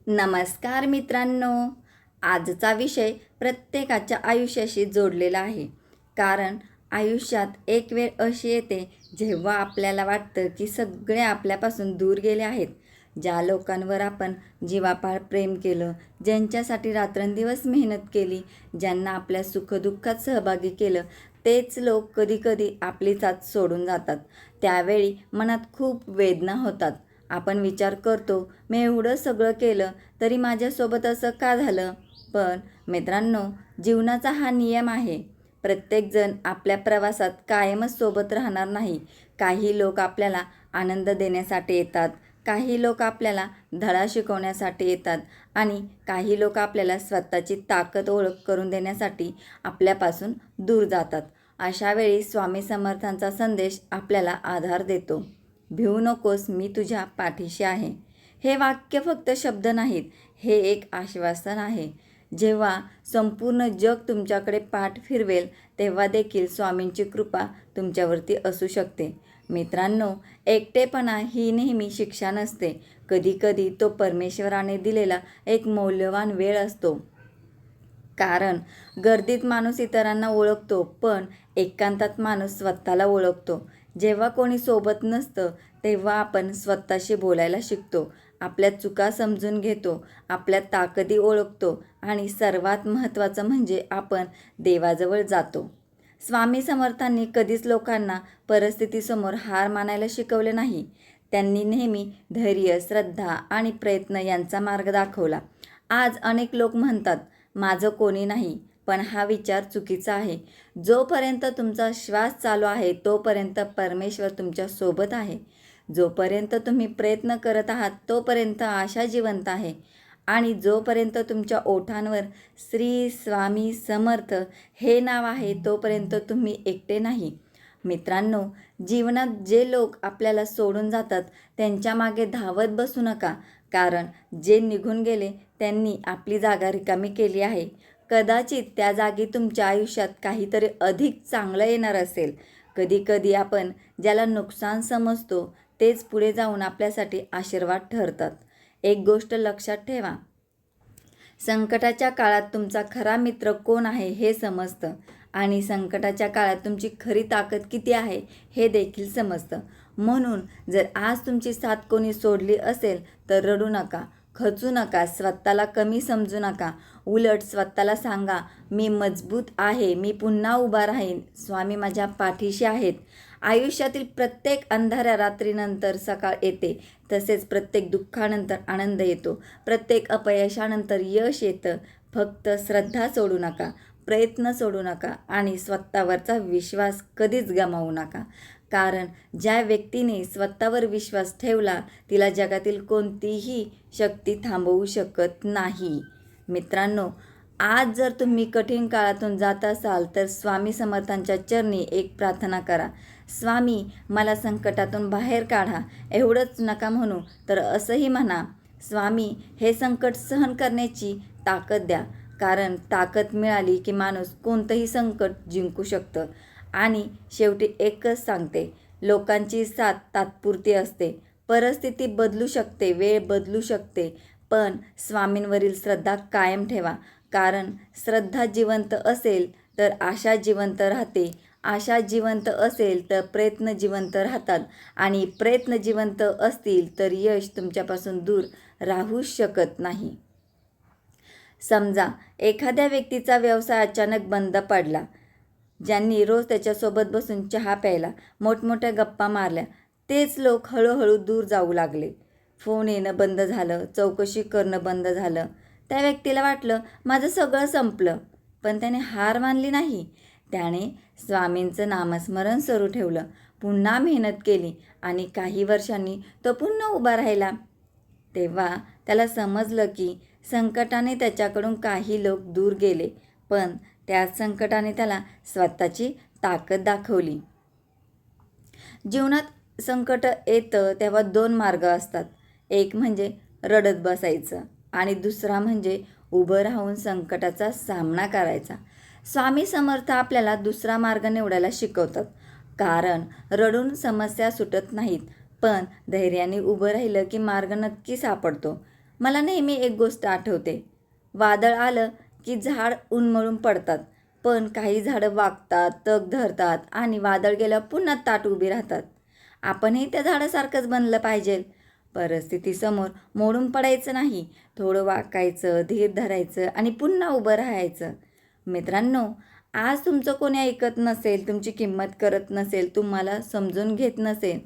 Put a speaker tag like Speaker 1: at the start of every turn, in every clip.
Speaker 1: नमस्कार मित्रांनो. आजचा विषय प्रत्येकाच्या आयुष्याशी जोडलेला आहे. कारण आयुष्यात एक वेळ अशी येते जेव्हा आपल्याला वाटतं की सगळे आपल्यापासून दूर गेले आहेत. ज्या लोकांवर आपण जीवापाड प्रेम केलं, ज्यांच्यासाठी रात्रंदिवस मेहनत केली, ज्यांना आपल्या सुखदुःखात सहभागी केलं, तेच लोक कधीकधी आपली साथ सोडून जातात. त्यावेळी मनात खूप वेदना होतात. आपण विचार करतो, मी एवढं सगळं केलं तरी माझ्यासोबत असं का झालं. पण मित्रांनो, जीवनाचा हा नियम आहे. प्रत्येकजण आपल्या प्रवासात कायमच सोबत राहणार नाही. काही लोक आपल्याला आनंद देण्यासाठी येतात, काही लोक आपल्याला धडा शिकवण्यासाठी येतात आणि काही लोक आपल्याला स्वतःची ताकद ओळख करून देण्यासाठी आपल्यापासून दूर जातात. अशा वेळी स्वामी समर्थांचा संदेश आपल्याला आधार देतो. भिवू नकोस, मी तुझ्या पाठीशी आहे. हे वाक्य फक्त शब्द नाहीत, हे एक आश्वासन आहे. जेव्हा संपूर्ण जग तुमच्याकडे पाठ फिरवेल तेव्हा देखील स्वामींची कृपा तुमच्यावरती असू शकते. मित्रांनो, एकटेपणा ही नेहमी शिक्षा नसते. कधीकधी तो परमेश्वराने दिलेला एक मौल्यवान वेळ असतो. कारण गर्दीत माणूस इतरांना ओळखतो, पण एकांतात माणूस स्वतःला ओळखतो. जेव्हा कोणी सोबत नसतं तेव्हा आपण स्वतःशी बोलायला शिकतो, आपल्या चुका समजून घेतो, आपल्या ताकदी ओळखतो आणि सर्वात महत्त्वाचं म्हणजे आपण देवाजवळ जातो. स्वामी समर्थांनी कधीच लोकांना परिस्थितीसमोर हार मानायला शिकवले नाही. त्यांनी नेहमी धैर्य, श्रद्धा आणि प्रयत्न यांचा मार्ग दाखवला. आज अनेक लोक म्हणतात, माझं कोणी नाही. पण हा विचार चुकीचा आहे. जोपर्यंत तुमचा श्वास चालू आहे तोपर्यंत परमेश्वर तुमच्या सोबत आहे. जोपर्यंत तुम्ही प्रयत्न करत आहात तोपर्यंत आशा जिवंत आहे. आणि जोपर्यंत तुमच्या ओठांवर श्री स्वामी समर्थ हे नाव आहे तोपर्यंत तुम्ही एकटे नाही. मित्रांनो, जीवनात जे लोक आपल्याला सोडून जातात त्यांच्या मागे धावत बसू नका. कारण जे निघून गेले त्यांनी आपली जागा रिकामी केली आहे. कदाचित त्या जागी तुमच्या आयुष्यात काहीतरी अधिक चांगलं येणार असेल. कधीकधी आपण ज्याला नुकसान समजतो तेच पुढे जाऊन आपल्यासाठी आशीर्वाद ठरतात. एक गोष्ट लक्षात ठेवा, संकटाच्या काळात तुमचा खरा मित्र कोण आहे हे समजतं आणि संकटाच्या काळात तुमची खरी ताकद किती आहे हे देखील समजतं. म्हणून जर आज तुमची साथ कोणी सोडली असेल तर रडू नका, खचू नका, स्वतःला कमी समजू नका. उलट स्वतःला सांगा, मी मजबूत आहे, मी पुन्हा उभा राहीन, स्वामी माझ्या पाठीशी आहेत. आयुष्यातील प्रत्येक अंधाऱ्या रात्रीनंतर सकाळ येते, तसेच प्रत्येक दुःखानंतर आनंद येतो, प्रत्येक अपयशानंतर यश येतं. फक्त श्रद्धा सोडू नका, प्रयत्न सोडू नका आणि स्वतःवरचा विश्वास कधीच गमावू नका. कारण ज्या व्यक्तीने स्वतःवर विश्वास ठेवला तिला जगातील कोणतीही शक्ती थांबवू शकत नाही. मित्रांनो, आज जर तुम्ही कठीण काळातून जात असाल तर स्वामी समर्थांच्या चरणी एक प्रार्थना करा. स्वामी, मला संकटातून बाहेर काढा. एवढंच नका म्हणू तर असंही म्हणा, स्वामी, हे संकट सहन करण्याची ताकद द्या. कारण ताकद मिळाली की माणूस कोणतंही संकट जिंकू शकतं. आणि शेवटी एकच सांगते, लोकांची साथ तात्पुरती असते, परिस्थिती बदलू शकते, वेळ बदलू शकते, पण स्वामींवरील श्रद्धा कायम ठेवा. कारण श्रद्धा जिवंत असेल तर आशा जिवंत राहते, आशा जिवंत असेल तर प्रयत्न जिवंत राहतात आणि प्रयत्न जिवंत असतील तर यश तुमच्यापासून दूर राहू शकत नाही. समजा एखाद्या व्यक्तीचा व्यवसाय अचानक बंद पडला. ज्यांनी रोज त्याच्यासोबत बसून चहा प्यायला, मोठमोठ्या गप्पा मारल्या, तेच लोक हळूहळू दूर जाऊ लागले. फोन येणं बंद झालं, चौकशी करणं बंद झालं. त्या व्यक्तीला वाटलं, माझं सगळं संपलं. पण त्याने हार मानली नाही. त्याने स्वामींचं नामस्मरण सुरू ठेवलं, पुन्हा मेहनत केली आणि काही वर्षांनी तो पुन्हा उभा राहिला. तेव्हा त्याला समजलं की संकटाने त्याच्याकडून काही लोक दूर गेले, पण त्याच संकटाने त्याला स्वतःची ताकद दाखवली. जीवनात संकट येतं तेव्हा दोन मार्ग असतात. एक म्हणजे रडत बसायचं आणि दुसरा म्हणजे उभं राहून संकटाचा सामना करायचा. स्वामी समर्थ आपल्याला दुसरा मार्ग निवडायला शिकवतात. कारण रडून समस्या सुटत नाहीत, पण धैर्याने उभं राहिलं की मार्ग नक्की सापडतो. मला नेहमी एक गोष्ट आठवते. वादळ आलं की झाड उन्मळून पडतात, पण काही झाडं वागतात, तग धरतात आणि वादळ गेल्यावर पुन्हा ताठ उभी राहतात. आपणही त्या झाडासारखंच बनलं पाहिजे. परिस्थितीसमोर मोडून पडायचं नाही, थोडं वाकायचं, धीर धरायचं आणि पुन्हा उभं राहायचं. मित्रांनो, आज तुमचं कोणी ऐकत नसेल, तुमची किंमत करत नसेल, तुम्हाला समजून घेत नसेल,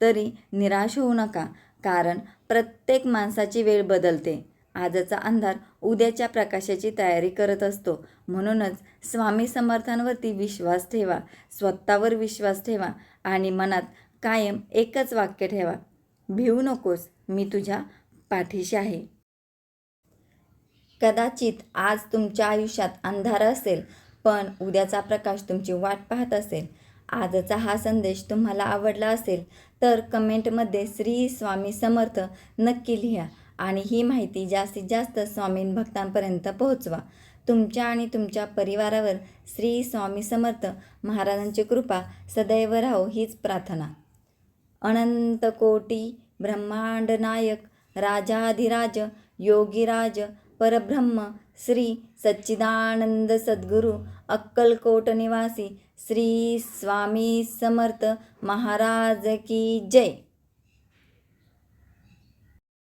Speaker 1: तरी निराश होऊ नका. कारण प्रत्येक माणसाची वेळ बदलते. आजचा अंधार उद्याच्या प्रकाशाची तयारी करत असतो. म्हणूनच स्वामी समर्थांवरती विश्वास ठेवा, स्वतःवर विश्वास ठेवा आणि मनात कायम एकच वाक्य ठेवा, भिवू नकोस, मी तुझ्या पाठीशी आहे. कदाचित आज तुमच्या आयुष्यात अंधार असेल, पण उद्याचा प्रकाश तुमची वाट पाहत असेल. आजचा हा संदेश तुम्हाला आवडला असेल तर कमेंटमध्ये श्री स्वामी समर्थ नक्की लिहा आणि ही माहिती जास्तीत जास्त स्वामी भक्तांपर्यंत पोहोचवा. तुमच्या आणि तुमच्या परिवारावर श्री स्वामी समर्थ महाराजांची कृपा सदैव राहो हीच प्रार्थना. अनंत कोटी ब्रह्मांड नायक राजाधिराज योगीराज परब्रह्म श्री सच्चिदानंद सद्गुरू अक्कलकोट निवासी श्री स्वामी समर्थ महाराज की जय.